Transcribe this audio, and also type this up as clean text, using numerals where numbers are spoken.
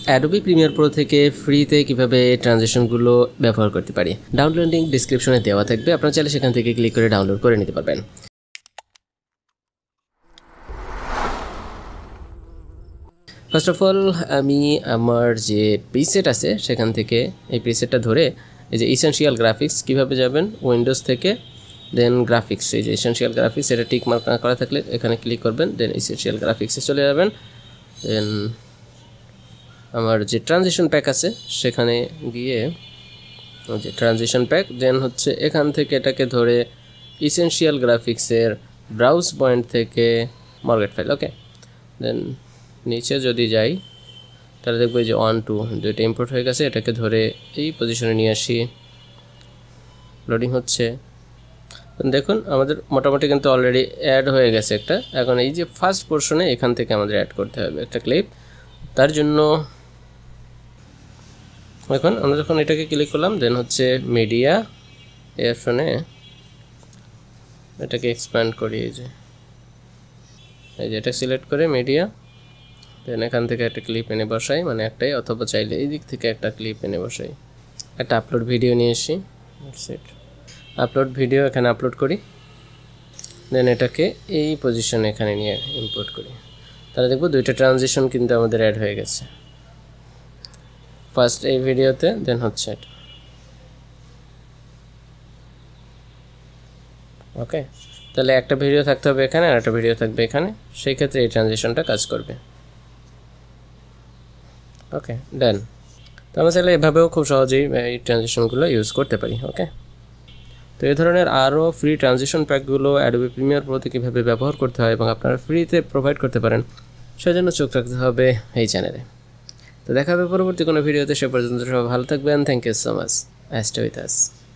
Adobe Premiere Pro থেকে ফ্রিতে কিভাবে ট্রানজিশনগুলো ব্যবহার করতে পারি। ডাউনলোড লিংক ডিসক্রিপশনে দেওয়া থাকবে, আপনারা চাইলে সেখান থেকে ক্লিক করে ডাউনলোড করে নিতে পারবেন। ফার্স্ট অফ অল আমি আমার যে প্রিসেট আছে সেখান থেকে এই প্রিসেটটা ধরে এই যে ইসেনশিয়াল গ্রাফিক্স কীভাবে যাবেন, উইন্ডোজ থেকে দেন গ্রাফিক্স, এই যে ইসেনশিয়াল গ্রাফিক্স এটা টিক মার্ক না করা থাকলে এখানে ক্লিক করবেন, দেন ইসেনশিয়াল গ্রাফিক্সে চলে যাবেন। দেন আমার যে ট্রানজিশন প্যাক আছে সেখানে গিয়ে যে ট্রানজিশন প্যাক, দেন হচ্ছে এখান থেকে এটাকে ধরে ইসেনশিয়াল গ্রাফিক্সের ব্রাউজ পয়েন্ট থেকে মর্গেট ফাইল, ওকে। দেন নিচে যদি যাই তাহলে দেখবো যে 1 2 দুইটা ইম্পোর্ট হয়ে গেছে, এটাকে ধরে এই পজিশনে নিয়ে আসি, লোডিং হচ্ছে। দেখুন আমাদের মোটামুটি কিন্তু অলরেডি অ্যাড হয়ে গেছে একটা। এখন এই যে ফার্স্ট পোর্শনে এখান থেকে আমাদের অ্যাড করতে হবে একটা ক্লিপ, তার জন্য এখন আমরা যখন এটাকে ক্লিক করলাম দেন হচ্ছে মিডিয়া এই অপশনে এটাকে এক্সপ্যান্ড করি, এই যে এটা সিলেক্ট করে মিডিয়া, দেন এখান থেকে একটা ক্লিপ এনে বসাই, মানে একটাই, অথবা চাইলে এই দিক থেকে একটা ক্লিপ এনে বসাই। একটা আপলোড ভিডিও নিয়ে আসি, আপলোড ভিডিও এখানে আপলোড করি, দেন এটাকে এই পজিশনে এখানে নিয়ে ইম্পোর্ট করি, তাহলে দেখবো দুইটা ট্রানজিশন কিন্তু আমাদের অ্যাড হয়ে গেছে। ফার্স্ট এই ভিডিওতে, দেন হচ্ছে এটা, ওকে। তাহলে একটা ভিডিও থাকতে হবে এখানে আর একটা ভিডিও থাকবে এখানে, সেই ক্ষেত্রে এই ট্রানজিশনটা কাজ করবে, ওকে ডান। তো আমরা চাইলে এভাবেও খুব সহজেই এই ট্রানজিশনগুলো ইউজ করতে পারি, ওকে। তো এই ধরনের আরও ফ্রি ট্রানজিশন প্যাকগুলো অ্যাডোবি প্রিমিয়ার প্রোতে কীভাবে ব্যবহার করতে হয় এবং আপনারা ফ্রিতে প্রোভাইড করতে পারেন, সেজন্য চোখ রাখতে হবে এই চ্যানেলে। তো দেখা হবে পরবর্তী কোনো ভিডিওতে, সে পর্যন্ত সবাই ভালো থাকবেন। Thank you so much, stay with us.